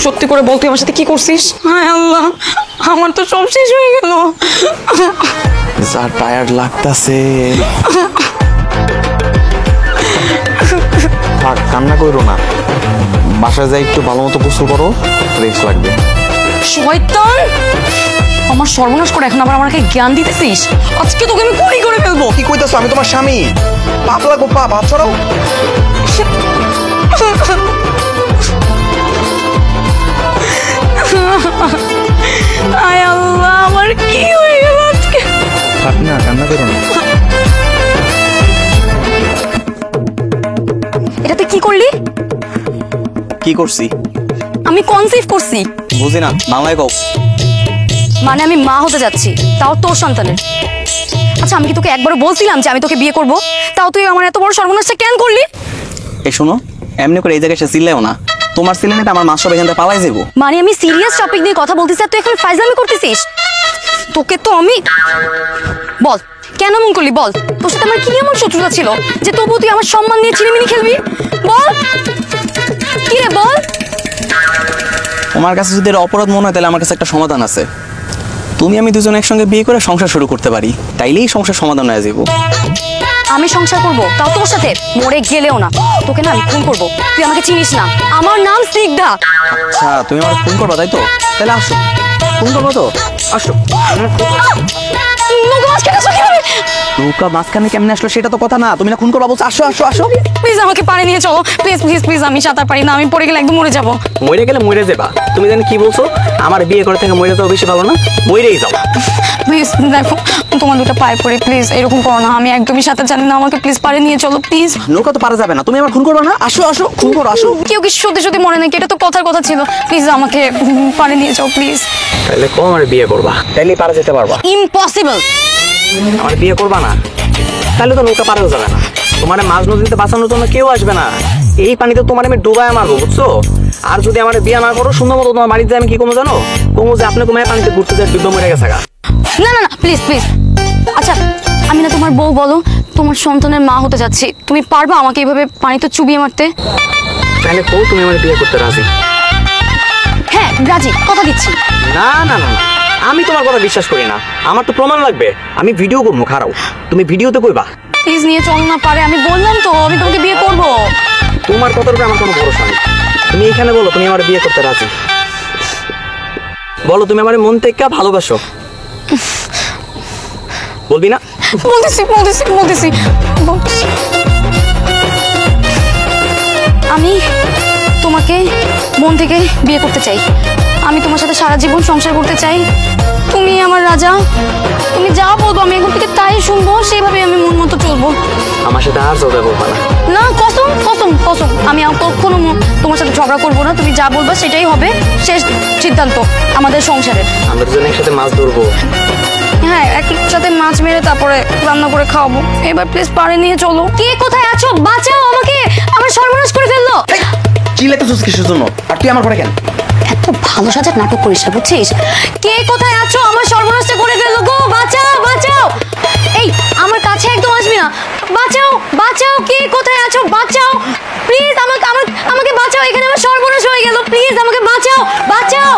সত্যি করে বল তুই আমার সাথে কি করছিস? হায় আল্লাহ, আমার তো সব শেষ হয়ে গেল। যা টায়ার্ড লাগতাছে। থাক, কান্না করো না, বাসায় যাই একটু ভালো মতো গোসল করো, রেস্ট লাগবে। শয়তান, আমার সর্বনাশ করে এখন আবার আমাকে জ্ঞান দিতেছিস? আজকে তোকে আমি গুলি করে ফেলবো। কি কইতাছো? আমি তোমার স্বামী। পাপ লাগো, পাপ, হাত ছড়াও। আয় আল্লাহ, আমার কি হয়ে গেল আজকে? থাক না, কান্না করো না। এটা তুই কি করলি? কি করছি? আমি কনসিভ করছি। বুঝি না, বাংলায় কও। মানে আমি মা হতে যাচ্ছি, তাও তোর সন্তানের। আচ্ছা, আমি কি তোকে একবারও বলছিলাম যে আমি তোকে বিয়ে করব? তাও তুই আমার এত বড় সর্বনাশটা কেন করলি? এই শোনো, এমনি করে এই জায়গায় এসে চিল্লাইও না। তোমার ছেলে নিতে আমার মা সব এখান থেকে পালাই যাবো। মানে আমি সিরিয়াস টপিক নিয়ে কথা বলতেছি আর তুই এখন ফাইজলামি করতেছিস? তোকে তো আমি বল কেন মন করলি? বল, তোর সাথে আমার কি এমন শত্রুতা ছিল যে তবু তুই আমার সম্মান নিয়ে চিনিমিনি খেলবি? বল কি রে, বল। তোমার কাছে যদি এর অপরাধ মনে হয় তাহলে আমার কাছে একটা সমাধান আছে। তুমি আমি দুজন একসঙ্গে বিয়ে করে সংসার শুরু করতে পারি, তাইলেই সংসার সমাধান হয়ে যাবো। আমি সংসার করব, তাও তোর সাথে? মরে গেলেও না, তোকে না আমি খুন করব। তুই আমাকে চিনিস না, আমার নাম স্নিগ্ধা। আচ্ছা, তুমি আমার খুন করবা তাই তো? তাহলে আসো, খুন করবো তো? আসো। নৌকা মাঝখানে কেমনে আসলো সেটা তো কথা না, তুমি না খুন করবা বলছো? আসো আসো আসো, প্লিজ আমাকে পানি নিয়ে চলো, প্লিজ প্লিজ প্লিজ। আমি সাঁতার পারি না, আমি পড়ে গেলে একদম মরে যাবো। মরে গেলে মরে যাবা? তুমি জানি কি বলছো? আমার বিয়ে করে থেকে মরে যাওয়া বেশি ভালো না? মরেই যাও। প্লিজ দেখো, তোমার দুটো পায়ে পড়ে, প্লিজ এরকম করো না। আমি একদমই সাঁতার জানি না, আমাকে প্লিজ পারে নিয়ে চলো প্লিজ। নৌকা তো পারা যাবে না, তুমি আমার খুন করবা না? আসো আসো, খুন করো, আসো। কেউ কি সত্যি সত্যি মরে নাকি? এটা তো কথার কথা ছিল। প্লিজ আমাকে পারে নিয়ে যাও প্লিজ। তাহলে কম আমার বিয়ে করবা, তাইলেই পারা যেতে পারবা। ইম্পসিবল। আমার বিয়ে করবা না তাহলে তো নৌকা পারেও যাবে না। তোমার মাঝ নদীতে বাঁচানোর জন্য কেউ আসবে না। এই পানিতে তোমার আমি ডুবায় মারবো, বুঝছো? আর যদি আমার বিয়ে না করো, সুন্দর মতো তোমার বাড়িতে আমি কি কমো জানো? কমো যে আপনি কমায় পানিতে ঘুরতে যায় ডুব মরে গেছে। না না না, প্লিজ প্লিজ। আচ্ছা, আমি না তোমার বউ, বলো, তোমার সন্তানের মা হতে যাচ্ছি, তুমি পারবা আমাকে এইভাবে পানিতে চুবিয়ে মারতে? তাহলে কও তুমি আমার বিয়ে করতে রাজি? হ্যাঁ রাজি, কথা দিচ্ছি। না না না, আমি তোমার কথা বিশ্বাস করি না, আমার তো প্রমাণ লাগবে। আমি ভিডিও করবো, খারাও, তুমি ভিডিওতে কইবা। প্লিজ নিয়ে চলো না পারে, আমি বললাম তো আমি তোমাকে বিয়ে করব। তোমার কথার উপরে আমার কোনো ভরসা নেই। তুমি এখানে বলো তুমি আমার বিয়ে করতে রাজি। বলো তুমি আমার মন থেকে ভালোবাসো, বলবি না? বলতেছি বলতেছি বলতেছি বলতেছি। আমি তোমাকে মন থেকে বিয়ে করতে চাই। আমি তোমার সাথে সারা জীবন সংসার করতে চাই। তুমি আমার রাজা, তুমি যা বলবো আমি এখন থেকে তাই শুনবো, সেইভাবে আমি মন মতো চলবো। আমার সাথে আর ঝগড়া করবা না? না, কসম কসম কসম, আমি কখনো তোমার সাথে ঝগড়া করবো না। তুমি যা বলবা সেটাই হবে, শেষ সিদ্ধান্ত আমাদের সংসারের। আমরা দুজন একসাথে মাছ ধরবো। হ্যাঁ, একসাথে মাছ মেরে তারপরে রান্না করে খাওয়াবো। এবার প্লিজ পারে নিয়ে চলো। কে কোথায় আছো? বাঁচাও আমাকে, আমার সর্বনাশ করে ফেললো। চিল্লাইতেছিস কিসের জন্য? আর তুই আমার ঘরে কেন? এত ভালো সাজার নাটক করিস না, বুঝছিস? কে কোথায় আছো? আমার সর্বনাশটা করে ফেললো গো, বাঁচাও বাঁচাও। এই আমার কাছে একদম আসবি না, বাঁচাও বাঁচাও। কে কোথায় আছো? বাঁচাও প্লিজ, আমাকে বাঁচাও, এখানে আমার সর্বনাশ হয়ে গেল। প্লিজ আমাকে বাঁচাও বাঁচাও।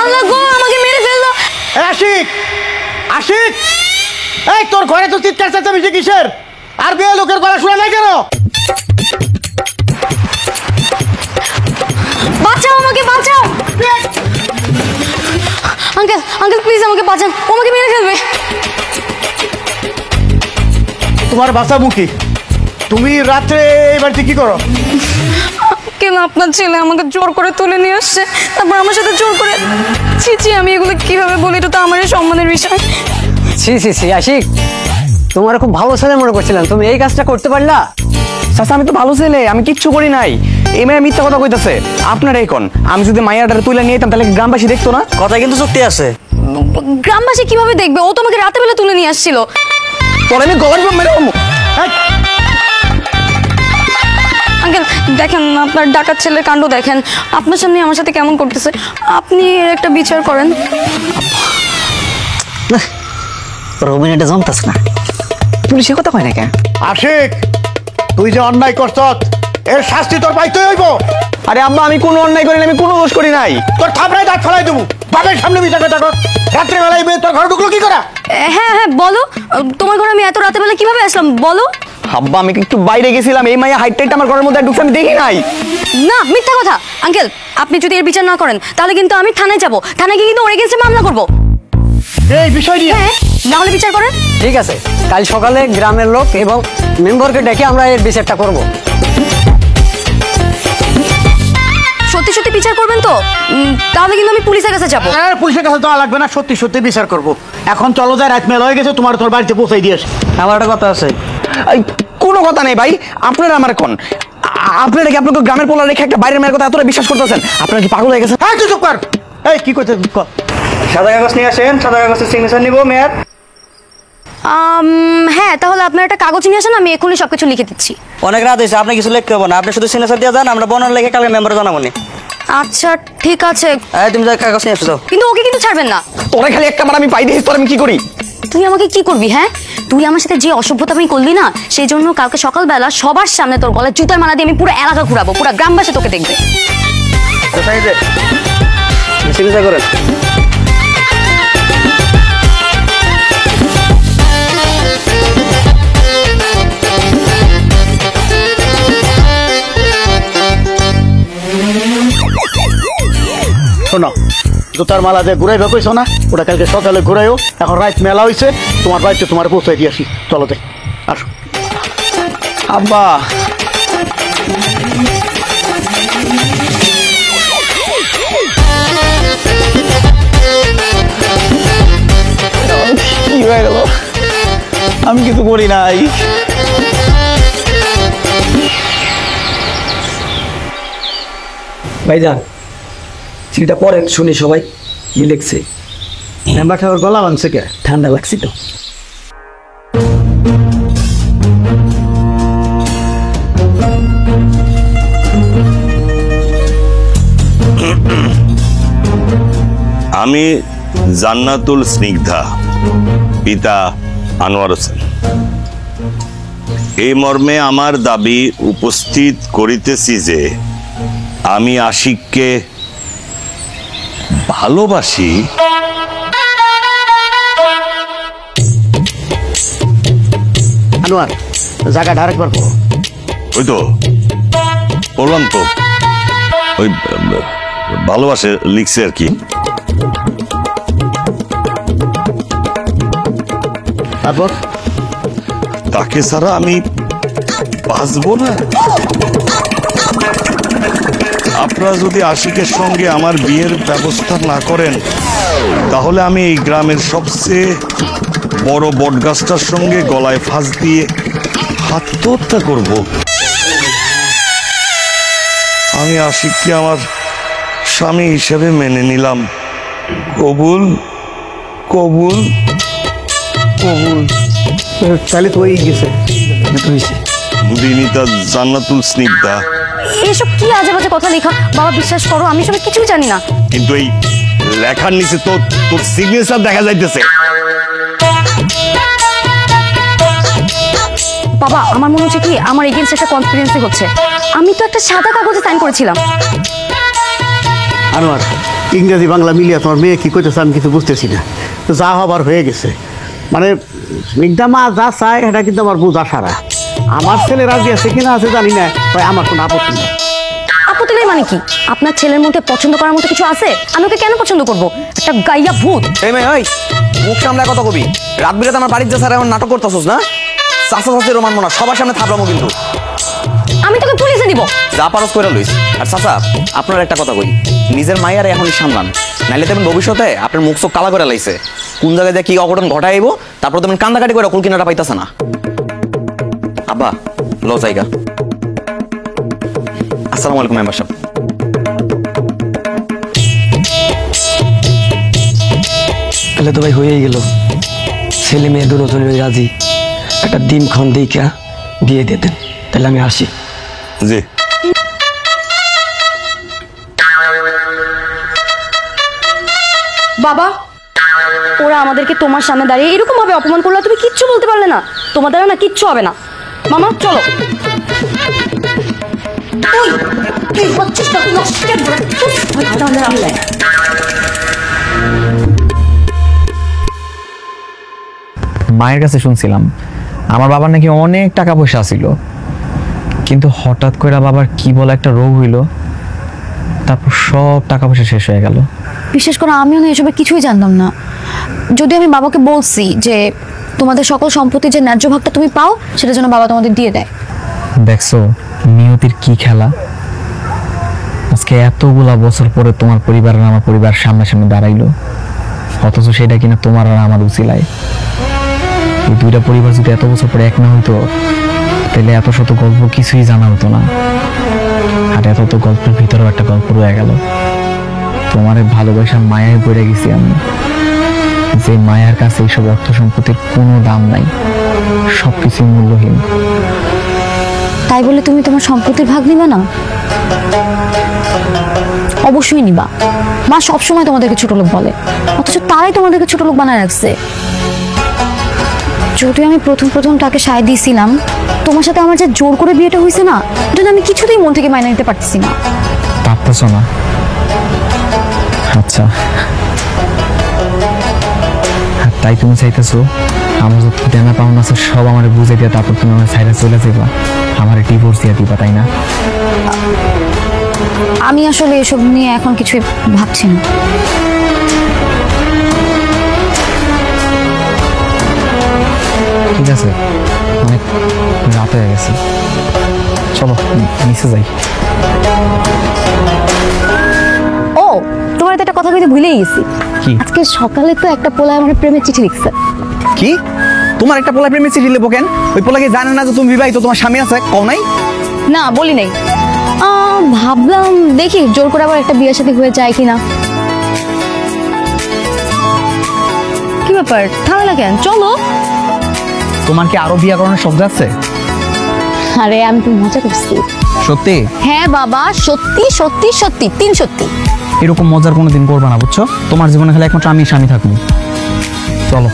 আল্লাহ গো, আমাকে মেরে ফেললো। আশিক, আশিক, এই তোর ঘরে তো চিৎকার চেঁচামেচি কিসের? আর বিয়ে লোকের গলা শোনা নাই কেন? বাঁচাও আমাকে, বাঁচাও। আঙ্কেল আঙ্কেল প্লিজ আমাকে বাঁচান, ও আমাকে মেরে ফেলবে। তোমার বাসা মুখী, তুমি রাত্রে এই বাড়িতে কি করো? কেন আপনার ছেলে আমাকে জোর করে তুলে নিয়ে আসছে, তারপর আমার সাথে জোর করে। ছি ছি, আমি এগুলো কিভাবে বলি? এটা তো আমার সম্মানের বিষয়। ছি ছি ছি, আশিক, তোমার খুব ভালো ছেলে মনে করছিলাম, তুমি এই কাজটা করতে পারলা? চাচা আমি তো ভালো ছেলে, আমি কিচ্ছু করি নাই। এই মেয়ে মিথ্যা কথা কইতাছে। আপনার এই কোন, আমি যদি মাইয়াটারে তুলে নিয়ে যেতাম তাহলে গ্রামবাসী দেখতো না? কথা কিন্তু চুক্তি আছে। গ্রামবাসী কিভাবে দেখবে? ও তো আমাকে রাতে বেলা তুলে নিয়ে আসছিল। তোর আমি গলার মেরে আঙ্কেল দেখেন, আপনার ডাকাত ছেলের কাণ্ড দেখেন, আপনার সামনে আমার সাথে কেমন করতেছে। আপনি এর একটা বিচার করেন। রবিনটা জমতাস না, পুলিশের কথা কয় না কেন? আশিক, তুই যে অন্যায় করছ এর শাস্তি তোর পাইতে হইব। আরে আব্বা আমি কোনো অন্যায় করি না, আমি কোনো দোষ করি নাই। তোর থাপড়ায় দাঁত ফেলাই দেবো, বাপের সামনে বিচার কথা কর। রাত্রে বেলায় মেয়ে তোর ঘরে ঢুকলো কি করা? হ্যাঁ হ্যাঁ বলো, তোমার ঘরে আমি এত রাতে বেলা কিভাবে আসলাম বলো? আব্বা আমি একটু বাইরে গেছিলাম, এই মাইয়া হাইট টাইট আমার ঘরের মধ্যে ঢুকছে, আমি দেখি নাই। না মিথ্যা কথা আঙ্কেল, আপনি যদি এর বিচার না করেন তাহলে কিন্তু আমি থানায় যাব, থানায় গিয়ে কিন্তু ওর এগেন্সে মামলা করবো। এই বিষয় নিয়ে হ্যাঁ না হলে বিচার করেন। ঠিক আছে, কাল সকালে গ্রামের লোক এবং মেম্বারকে ডেকে আমরা এর বিচারটা করব। সত্যি সত্যি বিচার করবেন তো? তাহলে কিন্তু আমি পুলিশের কাছে যাবো। আর পুলিশের কাছে যাওয়া লাগবে না, সত্যি সত্যি বিচার করবো। এখন চলো যায়, রাত মেলা হয়ে গেছে, তোমার তোর বাড়িতে পৌঁছাই দিয়ে আসি। আমার একটা কথা আছে। এই, কোনো কথা নেই ভাই, আপনারা আমার কোন আপনারা কি আপনাকে গ্রামের পোলা রেখে একটা বাইরের মেয়ের কথা এতটা বিশ্বাস করতেছেন? আপনারা কি পাগল হয়ে গেছেন? হ্যাঁ তুই চুপ কর। এই কি করতে সাদা কাগজ নিয়ে আসেন, সাদা কাগজের সিগনেচার নিব মেয়ার। হ্যাঁ তাহলে আপনার একটা কাগজ নিয়ে আসেন, আমি এখনই সবকিছু লিখে দিচ্ছি। অনেক রাত হয়েছে, আপনি কিছু লিখতে হবে না, আপনি শুধু সিগনেচার দিয়ে যান, আমরা বনার লেখে কালকে মেম্বারে জানাবো নি। আচ্ছা ঠিক আছে, তুমি যা কাগজ নিয়ে আসো। কিন্তু ওকে কিন্তু ছাড়বেন না। তোরে খালি একটা বার আমি পাই দিই, তোর আমি কি করি? তুই আমাকে কি করবি? হ্যাঁ তুই আমার সাথে যে অসভ্যতা আমি করলি না, সেই জন্য কালকে সকালবেলা সবার সামনে তোর গলায় জুতার মালা দিয়ে আমি পুরো এলাকা ঘুরাবো, পুরো গ্রামবাসী তোকে দেখবে। সিগনেচার করেন। শোনো, জুতার মালা দিয়ে ঘুরাই কইছো না, ওটা কালকে সকালে ঘুরাইও। এখন রাত মেলা হয়েছে, তোমার বাড়িতে তোমার পৌঁছাই দিয়ে আসি। চলো যাই, আসো। আব্বা কি হয়ে গেল? আমি কিছু করি নাই। ভাইজান চিঠিটা পড়েন, শুনি সবাই কি লিখছে। মেম্বার সাহেবের গলা ভাঙছে কে? ঠান্ডা লাগছে তো। আমি জান্নাতুল স্নিগ্ধা, পিতা আনোয়ার হোসেন, এই মর্মে আমার দাবি উপস্থিত করিতেছি যে আমি আশিককে ভালোবাসি। আনোয়ার জায়গাটা আরেকবার করো। ওই তো বললাম তো, ওই ভালোবাসে লিখছে আর কি। তারপর তাকে ছাড়া আমি বাঁচবো না। আপনারা যদি আশিকের সঙ্গে আমার বিয়ের ব্যবস্থা না করেন, তাহলে আমি এই গ্রামের সবচেয়ে বড় বটগাছটার সঙ্গে গলায় ফাঁস দিয়ে আত্মহত্যা করব। আমি আশিককে আমার স্বামী হিসেবে মেনে নিলাম। কবুল কবুল কবুল। তাহলে তো হয়েই গেছে। দিনিতা জান্নাতুল স্নিগ্ধা। এসব কি আজে বাজে কথা লেখা বাবা, বিশ্বাস করো আমি সব কিছুই জানি না। কিন্তু এই লেখার নিচে তো তোর সিগনেচার দেখা যাইতেছে। বাবা আমার মনে হচ্ছে কি আমার এগেইনস্ট একটা কনফিডেন্সই হচ্ছে। আমি তো একটা সাদা কাগজে সাইন করেছিলাম। আনোয়ার, ইংরেজি বাংলা মিলিয়ে তোমার মেয়ে কি করতেছে আমি কিছু বুঝতেছি না। তো যা হবার হয়ে গেছে, মানে স্নিগ্ধা মা যা চায় এটা কিন্তু আমার বোঝা সারা। আমার ছেলে রাজি আছে কিনা আছে জানি না, তাই আমার কোনো আপত্তি নেই। আপত্তি নেই মানে কি? আপনার ছেলের মধ্যে পছন্দ করার মতো কিছু আছে? আমি ওকে কেন পছন্দ করবো? একটা গাইয়া ভূত। এই মেয়ে, ওই মুখ সামলায় কথা কবি। রাত বিরাতে আমার বাড়ির যা স্যার এখন নাটক করতেছস না? চাষা চাষের মানবো না, সবার সামনে থাপড়ামো কিন্তু। আমি তোকে পুলিশে দিব। যা পারস করে লইস। আর চাচা আপনার একটা কথা কই, নিজের মাইয়ারে এখনই সামলান, নাইলে তেমন ভবিষ্যতে আপনার মুখ চোখ কালা করে লাইছে। কোন জায়গায় দিয়ে কি অঘটন ঘটাইবো, তারপর তেমন কান্দাকাটি করে কুল কিনাটা পাইতাছে না। আব্বা ল জায়গা। আসসালামু আলাইকুম মেম্বার সাহেব। তাহলে তো ভাই হয়েই গেল, ছেলে মেয়ে দুজনে রাজি। একটা দিনক্ষণ দেখা বিয়ে দিয়ে দেন, তাহলে আমি আসি। জি বাবা ওরা আমাদেরকে তোমার সামনে দাঁড়িয়ে এরকম ভাবে অপমান করলো, তুমি কিচ্ছু বলতে পারলে না? তোমার দ্বারা না কিচ্ছু হবে না। মামা চলো। তুই হচ্ছিস না, তুই নষ্টের ঘরে। মায়ের কাছে শুনছিলাম আমার বাবার নাকি অনেক টাকা পয়সা ছিল, কিন্তু হঠাৎ করে বাবার কি বলে একটা রোগ হইল, তারপর সব টাকা পয়সা শেষ হয়ে গেল। বিশেষ করে আমিও না এসবের কিছুই জানতাম না। যদি আমি বাবাকে বলছি যে তোমাদের সকল সম্পত্তি যে ন্যায্য ভাগটা তুমি পাও সেটা যেন বাবা তোমাদের দিয়ে দেয়। দেখছো নিয়তির কি খেলা, আজকে এতগুলা বছর পরে তোমার পরিবার আর আমার পরিবার সামনাসামনি দাঁড়াইলো, অথচ সেটা কিনা তোমার আর আমার উচিলায়। এই দুইটা পরিবার যদি এত বছর পরে এক না হইতো তাহলে এত শত গল্প কিছুই জানা হতো না, আর এত তো গল্পের ভিতরেও একটা গল্প রয়ে গেল। তোমার ভালোবাসা মায়ায় পড়ে গেছি আমি, যে মায়ার কাছে এইসব অর্থ সম্পত্তির কোনো দাম নাই, সবকিছুই মূল্যহীন। তাই বলে তুমি তোমার সম্পত্তির ভাগ নিবা না? অবশ্যই নিবা। মা সবসময় তোমাদেরকে ছোট লোক বলে, অথচ তারাই তোমাদেরকে ছোট লোক বানায় রাখছে। যদিও আমি প্রথম তাকে সায় দিয়েছিলাম, তোমার সাথে আমার যে জোর করে বিয়েটা হয়েছে না, এটা আমি কিছুতেই মন থেকে মাইনে নিতে পারতেছি না। পারতেছো না? আচ্ছা, তাই তুমি চাইতেছো আমার যত দেনা পাওনা আছে সব আমার বুঝে দিয়ে তারপর তুমি আমার সাইডে চলে যাবা, আমার ডিভোর্স দিয়ে দিবা, তাই না? আমি আসলে এসব নিয়ে এখন কিছুই ভাবছি না। ঠিক আছে, অনেক রাত হয়ে গেছে, চলো নিচে যাই। ও, তোমার তো একটা কথা কইতে ভুলেই গেছি। কি? আজকে সকালে তো একটা পোলা আমার প্রেমের চিঠি লিখছে। কি? তোমার একটা পোলা প্রেমের চিঠি লিখবো কেন? ওই পোলাকে জানে না যে তুমি বিবাহিত, তোমার স্বামী আছে? কও নাই? না, বলি নাই। ভাবলাম দেখি জোর করে আবার একটা বিয়ের সাথে হয়ে যায় কিনা। কি ব্যাপার, থামলা কেন? চলো। তোমার কি আরো বিয়ে করানোর শব্দ আছে? আরে আমি তো মজা করছি। সত্যি? হ্যাঁ বাবা, সত্যি সত্যি সত্যি, 3 সত্যি। এরকম মজার কোনো দিন করবা না, বুঝছো? তোমার জীবনে খালি একমাত্র আমি স্বামী থাকবো। চলো।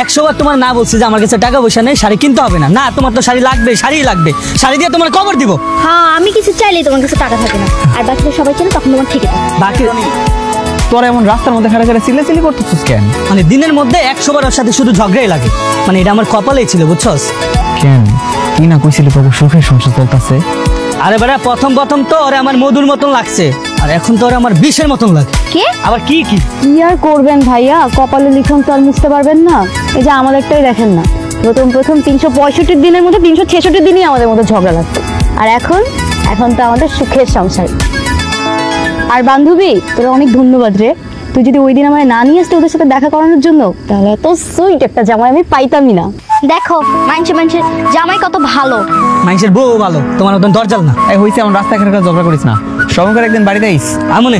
100 বার তোমার না বলছি যে আমার কাছে টাকা পয়সা নেই, শাড়ি কিনতে হবে না। না, তোমার তো শাড়ি লাগবে, শাড়ি লাগবে, শাড়ি দিয়ে তোমার কবর দিব। হ্যাঁ, আমি কিছু চাইলেই তোমার কাছে টাকা থাকে না, আর বাকিটা সবাই চেনে, তখন তোমার ঠিক আছে। বাকি তোরা এমন রাস্তার মধ্যে খাড়া খাড়া চিল্লাচিল্লি করতেছিস কেন? মানে দিনের মধ্যে 100 বার ওর সাথে শুধু ঝগড়াই লাগে। মানে এটা আমার কপালেই ছিল, বুঝছস? কেন কি না কইছিলি তবু সুখের সংসার চলতেছে? আরে বেটা, প্রথম তো ওরে আমার মধুর মতন লাগছে, আর এখন তো ওরে আমার বিষের মতন লাগে। কে? আবার কি কি কি আর করবেন ভাইয়া, কপালে লিখন তো আর মুছতে পারবেন না। এই যে আমাদেরটাই দেখেন না, প্রথম 365 দিনের মধ্যে 366 দিনই আমাদের মধ্যে ঝগড়া লাগতো, আর এখন তো আমাদের সুখের সংসার। আর বান্ধবী, তোরা অনেক ধন্যবাদ রে। তুই যদি ওই দিন আমায় না নিয়ে আসতে ওদের সাথে দেখা করানোর জন্য, তাহলে এত সুইট একটা জামাই আমি পাইতামই না। দেখো মানুষের জামাই কত ভালো। মানুষের বউ ভালো, তোমার মতন দরজাল না। এই হইছে, এমন রাস্তায় খাড়া ঝগড়া করিস না। সময় করে একদিন বাড়িতে আইস। আমনে